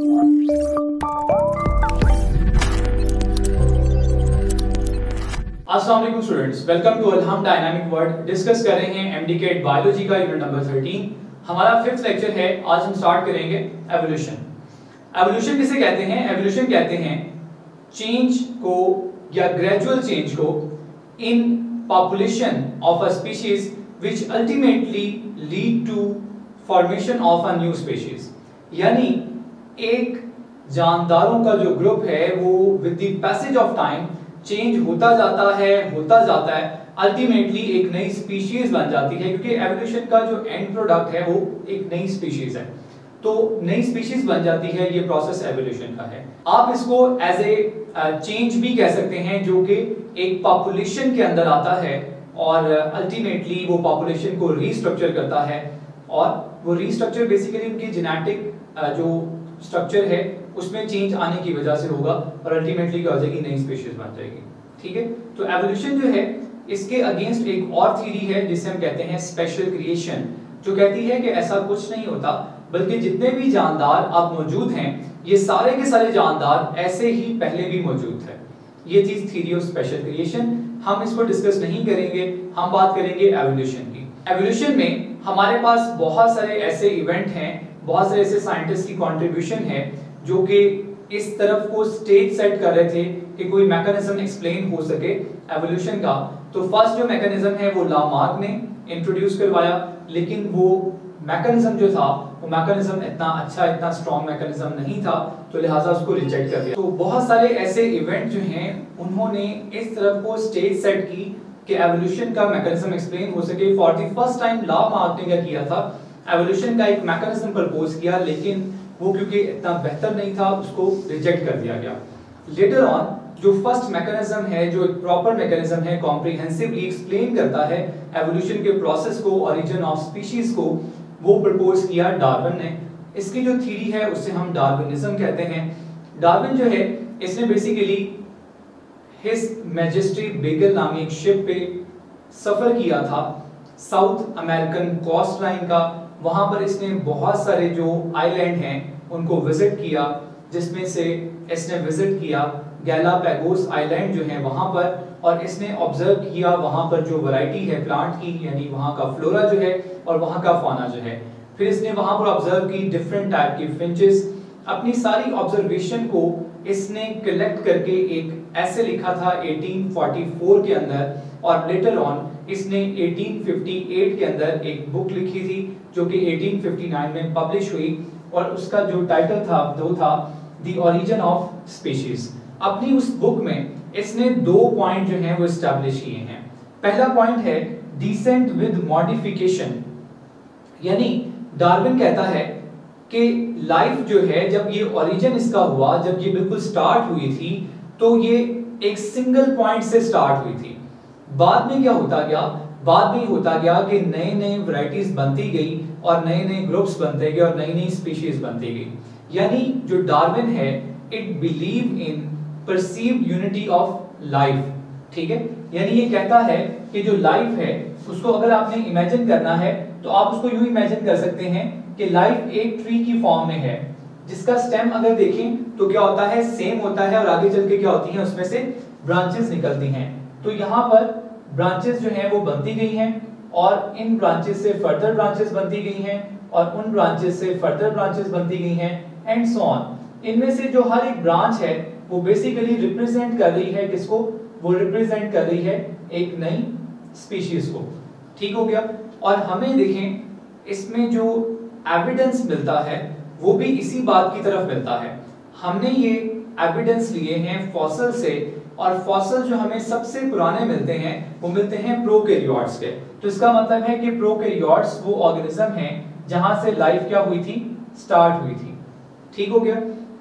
अस्सलाम वालेकुम students, welcome to Alham dynamic world. Discuss कर रहे हैं एमडीके बायोलॉजी का यूनिट नंबर 13। हमारा 5th लेक्चर है। आज हम स्टार्ट करेंगे एवोल्यूशन। एवोल्यूशन किसे कहते हैं? एवोल्यूशन कहते हैं चेंज को या ग्रेजुअल चेंज को in population of a species which ultimately lead to formation of a new species. यानी एक जानदारों का जो ग्रुप है वो with the passage of time change होता जाता है, अल्टीमेटली एक नई स्पीशीज बन जाती है, क्योंकि एवोल्यूशन का जो एंड प्रोडक्ट है वो एक नई स्पीशीज है। तो नई स्पीशीज बन जाती है, ये प्रोसेस एवोल्यूशन का है। आप इसको एज ए चेंज भी कह सकते हैं जो कि एक पॉपुलेशन के अंदर आता है और अल्टीमेटली वो पॉपुलेशन को रीस्ट्रक्चर करता है, और वो रीस्ट्रक्चर बेसिकली उनकी जेनेटिक जो स्ट्रक्चर है उसमें चेंज आने की वजह से होगा और अल्टीमेटली क्या हो जाएगी, नई स्पीशीज बन जाएगी। ठीक है, तो एवोल्यूशन जो है इसके अगेंस्ट एक और थ्योरी है जिसे हम कहते हैं स्पेशल क्रिएशन, जो कहती है कि ऐसा कुछ नहीं होता, बल्कि जितने भी जानदार अब मौजूद हैं ये सारे के सारे जानदार ऐसे ही पहले भी मौजूद है। ये चीज थ्योरी ऑफ स्पेशल क्रिएशन, हम इसको डिस्कस नहीं करेंगे, हम बात करेंगे एवोल्यूशन की। एवोल्यूशन में हमारे पास बहुत सारे ऐसे इवेंट हैं, बहुत सारे ऐसे साइंटिस्ट की कंट्रीब्यूशन है जो कि इस तरफ को स्टेज सेट कर रहे थे कि कोई मैकेनिज्म एक्सप्लेन हो सके एवोल्यूशन का। तो फर्स्ट जो मैकेनिज्म है वो लामार्क ने इंट्रोड्यूस करवाया, लेकिन वो मैकेनिज्म जो था वो मैकेनिज्म इतना अच्छा, इतना स्ट्रॉन्ग मैकेनिज्म नहीं था, तो लिहाजा उसको रिजेक्ट कर दिया। तो बहुत सारे ऐसे इवेंट जो हैं उन्होंने इस तरफ को स्टेज सेट की कि एवोल्यूशन का मैकेनिज्म एक्सप्लेन हो सके। For the first time Lamarck ने क्या किया था, एवोल्यूशन का एक मैकेनिज्म प्रपोज किया, लेकिन वो क्योंकि इतना बेहतर नहीं था उसको रिजेक्ट कर दिया गया। लेटर ऑन जो फर्स्ट मैकेनिज्म है, जो एक प्रॉपर मैकेनिज्म है, कॉम्प्रिहेंसिवली एक्सप्लेन करता है एवोल्यूशन के प्रोसेस को, ओरिजिन ऑफ स्पीशीज को, वो प्रपोज किया डार्विन ने। इसकी जो थ्योरी है उसे हम डार्विनिज्म कहते हैं। डार्विन जो है इसने बेसिकली हिज मैजेस्टी बेगल नामी एक शिप पे सफर किया था साउथ अमेरिकन कोस्ट लाइन का। वहां पर इसने बहुत सारे जो आइलैंड हैं उनको विजिट किया, जिसमें से इसने विजिट किया गैलापागोस आइलैंड जो है वहां पर, और इसने ऑब्जर्व किया वहां पर जो वैरायटी है प्लांट की, यानी वहां का फ्लोरा जो है और वहां का फौना जो है। फिर इसने वहां पर ऑब्जर्व की डिफरेंट टाइप की फिंचेस। अपनी सारी ऑब्जर्वेशन को इसने कलेक्ट करके एक ऐसे लिखा था 1844 के अंदर, और लेटर ऑन इसने 1858 के अंदर एक बुक लिखी थी जो कि 1859 में पब्लिश हुई, और उसका जो टाइटल था वो था द ओरिजिन ऑफ स्पीशीज। अपनी उस बुक में इसने 2 पॉइंट जो हैं वो एस्टैब्लिश किए हैं। पहला पॉइंट है डिसेंट विद मॉडिफिकेशन, यानी डार्विन कहता है कि लाइफ जो है जब ये ओरिजिन इसका हुआ, जब ये बिल्कुल स्टार्ट हुई थी, तो ये एक सिंगल पॉइंट से स्टार्ट हुई थी। बाद में क्या होता गया, बाद में होता गया कि नए नए वैरायटीज बनती गई और नए नए ग्रुप्स बनते गए और नई नई स्पीशीज बनती गई। यानी जो डार्विन है it believe in perceived unity of life. ठीक है, यानी ये कहता है कि जो लाइफ है उसको अगर आपने इमेजिन करना है तो आप उसको यूं इमेजिन कर सकते हैं कि लाइफ एक ट्री की फॉर्म में है, जिसका स्टेम अगर देखें तो क्या होता है, सेम होता है, और आगे चल के क्या होती है, उसमें से ब्रांचेस निकलती हैं। तो यहाँ पर ब्रांचेस जो हैं वो बनती गई हैं, और इन ब्रांचेस से फर्दर ब्रांचेस बनती गई हैं, और उन ब्रांचेस से फर्दर ब्रांचेस बनती गई हैं, एंड सो ऑन। इनमें से जो हर एक ब्रांच है वो बेसिकली रिप्रेजेंट कर रही है किसको, वो रिप्रेजेंट कर रही है एक नई स्पीशीज को। ठीक हो गया। और हमें देखें इसमें जो एविडेंस मिलता है वो भी इसी बात की तरफ मिलता है। हमने ये एविडेंस लिए हैं फॉसिल से, और फॉसिल जो हमें सबसे पुराने मिलते हैं वो मिलते हैं प्रोकैरियोट्स के। तो इसका मतलब है कि प्रोकैरियोट्स वो ऑर्गेनिज्म हैं जहां से लाइफ क्या हुई थी, स्टार्ट हुई थी। ठीक हो गया।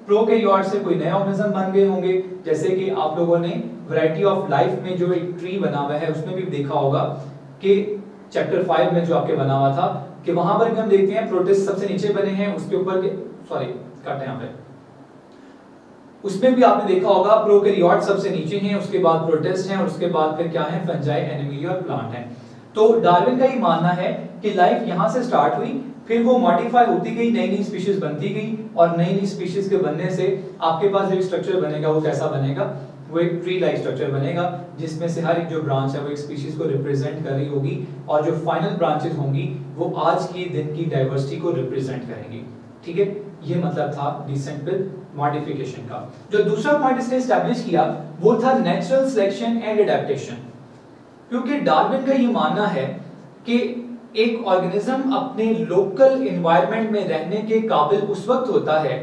प्रोकैरियोट से कोई नए ऑर्गेनिज्म बन गए होंगे, जैसे कि आप लोगों ने वैरायटी ऑफ लाइफ में जो एक ट्री बना हुआ है उसमें भी देखा होगा कि चैप्टर 5 में जो आपके बना हुआ था कि वहां पर हम देखते हैं प्रोटिस्ट सबसे नीचे बने हैं, उसके ऊपर कट है यहाँ पे, उसमें भी आपने देखा होगा प्रोकैरियोट सबसे नीचे हैं, उसके बाद प्रोटिस्ट हैं, और उसके बाद फिर क्या है, फंजाई, एनिमली और प्लांट हैं। तो डार्विन का ये मानना है कि लाइफ यहाँ से स्टार्ट हुई, फिर वो मॉडिफाई होती गई, नई नई स्पीशीज बनती गई, और नई नई स्पीशीज के बनने से आपके पास जो स्ट्रक्चर बनेगा वो कैसा बनेगा, वो एक ट्री लाइक स्ट्रक्चर बनेगा, जिसमें से हर एक जो ब्रांच है वो एक स्पीशीज को रिप्रेजेंट कर रही होगी, और जो फाइनल ब्रांचेस होंगी वो आज के दिन की डाइवर्सिटी को रिप्रेजेंट करेंगी। ठीक है, ये मतलब था डिसेंट विद मॉडिफिकेशन का। जो दूसरा पॉइंट इसने एस्टैब्लिश किया वो था नेचुरल सिलेक्शन एंड एडेप्टेशन। क्योंकि डार्विन का ये मानना है कि एक ऑर्गेनिज्म अपने लोकल एनवायरनमेंट में रहने के काबिल उस वक्त होता है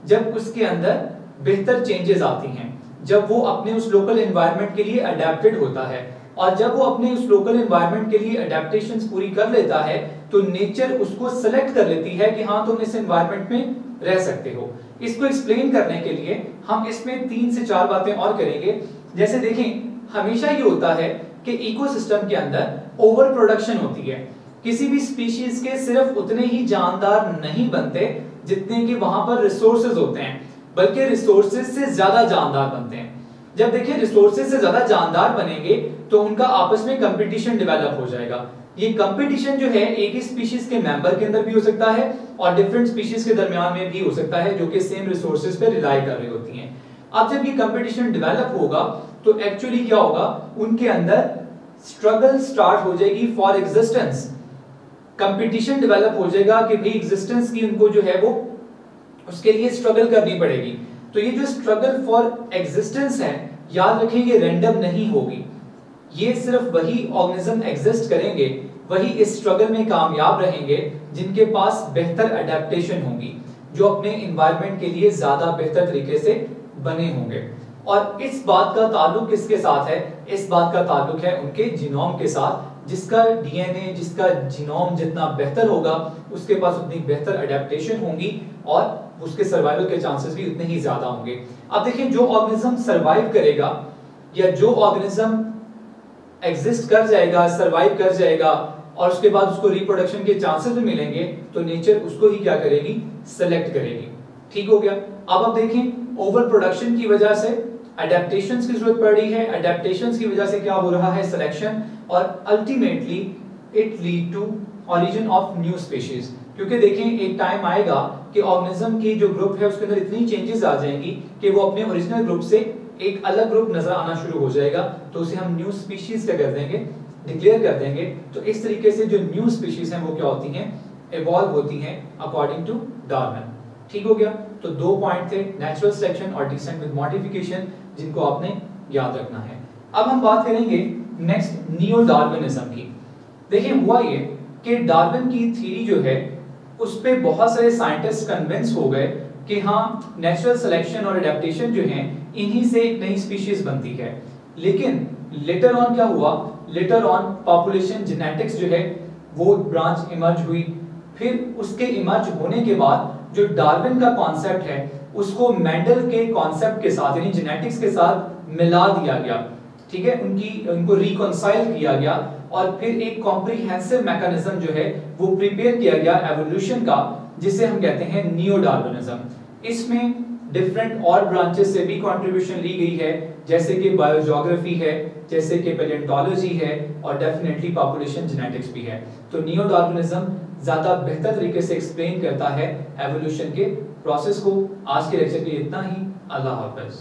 जब उसके अंदर बेहतर चेंजेस आती हैं, जब वो अपने उस लोकल एनवायरनमेंट के लिए अडेप्टेड होता है, और जब वो अपने उस लोकल एनवायरनमेंट के लिए अडेप्टेशंस पूरी कर लेता है तो नेचर उसको सेलेक्ट कर लेती है कि हाँ तुम इस एनवायरनमेंट में रह सकते हो। इसको एक्सप्लेन करने के लिए हम इसमें 3 से 4 बातें और करेंगे। जैसे देखें, हमेशा ये होता है कि इकोसिस्टम के अंदर ओवर प्रोडक्शन होती है। किसी भी स्पीशीज के सिर्फ उतने ही जानदार नहीं बनते जितने कि वहां पर रिसोर्सेज होते हैं, बल्कि रिसोर्सेज से ज्यादा जानदार बनते हैं। जब देखिए रिसोर्सेज से ज्यादा जानदार बनेंगे तो उनका आपस में कंपटीशन डेवलप हो जाएगा। ये कंपटीशन जो है एक ही स्पीशीज के मेंबर के अंदर भी हो सकता है और डिफरेंट स्पीशीज के दरमियान में भी हो सकता है, जो कि सेम रिसोर्सेज पे रिलाई कर रही होती हैं। अब जब ये कंपटीशन डेवलप होगा तो एक्चुअली क्या होगा, उनके अंदर स्ट्रगल स्टार्ट हो जाएगी फॉर एग्जिस्टेंस। कंपटीशन डेवलप हो जाएगा कि भाई एग्जिस्टेंस की उनको जो है वो उसके लिए स्ट्रगल करनी पड़ेगी। तो ये जो स्ट्रगल फॉर एग्जिस्टेंस है, याद रखें ये रैंडम नहीं होगी। ये सिर्फ वही ऑर्गेनिज्म एग्जिस्ट करेंगे, वही इस स्ट्रगल में कामयाब रहेंगे जिनके पास बेहतर अडेप्टेशन होगी, जो अपने एनवायरनमेंट के लिए ज्यादा बेहतर तरीके से बने होंगे। और इस बात का ताल्लुक किसके साथ है? इस बात का ताल्लुक है उनके जीनोम के साथ। जिसका डीएनए, जिसका जीनोम जितना बेहतर होगा उसके पास उतनी बेहतर अडेप्टेशन होंगी और उसके सर्वाइवल के चांसेस भी उतने ही ज्यादा होंगे। अब देखिए, जो ऑर्गेनिज्म सर्वाइव करेगा या जो ऑर्गेनिज्म एग्जिस्ट कर जाएगा, सर्वाइव कर जाएगा और उसके बाद उसको रिप्रोडक्शन के चांसेस भी मिलेंगे, तो नेचर उसको ही क्या करेगी, सेलेक्ट करेगी। ठीक हो गया। अब आप देखें, ओवर प्रोडक्शन की वजह से अडेप्टेशंस की जरूरत पड़ रही है, अडेप्टेशंस की वजह से क्या हो रहा है, सिलेक्शन, और ultimately it lead to origin of new species. क्योंकि देखें एक टाइम आएगा कि ऑर्गेनिज्म की जो ग्रुप है उसके अंदर इतनी चेंजेस आ जाएंगी कि वो अपने ओरिजिनल ग्रुप से एक अलग ग्रुप नजर आना शुरू हो जाएगा, तो उसे हम न्यू स्पीशीज क्या कर देंगे, डिक्लेयर कर देंगे। तो इस तरीके से जो न्यू स्पीशीज हैं वो क्या होती हैं, इवॉल्व होती हैं अकॉर्डिंग टू डार्विन। ठीक हो गया। तो 2 पॉइंट थे, नेचुरल सिलेक्शन और डिसेंट विद मॉडिफिकेशन, जिनको आपने याद रखना है। अब हम बात करेंगे नेक्स्ट नियो डार्विनिज्म की। देखिए हुआ ये कि डार्विन की थ्योरी जो है उस पे बहुत सारे साइंटिस्ट कन्विंस हो गए कि हाँ नेचुरल सिलेक्शन और एडेप्टेशन जो है इन्हीं से एक नई स्पीशीज बनती है। लेकिन लेटर ऑन क्या हुआ, लेटर ऑन पॉपुलेशन जेनेटिक्स जो है वो ब्रांच इमर्ज हुई। फिर उसके इमर्ज होने के बाद जो डार्विन का कॉन्सेप्ट है उसको मेंडल के कॉन्सेप्ट के साथ यानी जेनेटिक्स के साथ मिला दिया गया। ठीक है, उनको रिकॉन्साइल किया गया और फिर एक कॉम्प्रिहेंसिव मैकेनिज्म जो है वो प्रिपेयर किया गया एवोल्यूशन का, जिसे हम कहते हैं नियो डार्विनिज्म। इसमें डिफरेंट और ब्रांचेस से भी कंट्रीब्यूशन ली गई है, जैसे कि बायोजियोग्राफी है, जैसे कि पैलियोंटोलॉजी है और डेफिनेटली पॉपुलेशन जेनेटिक्स भी है। तो नियो डार्विनिज्म ज्यादा बेहतर तरीके से एक्सप्लेन करता है एवोल्यूशन के प्रोसेस को। आज के लेक्चर के लिए इतना ही। अल्लाह हाफिज।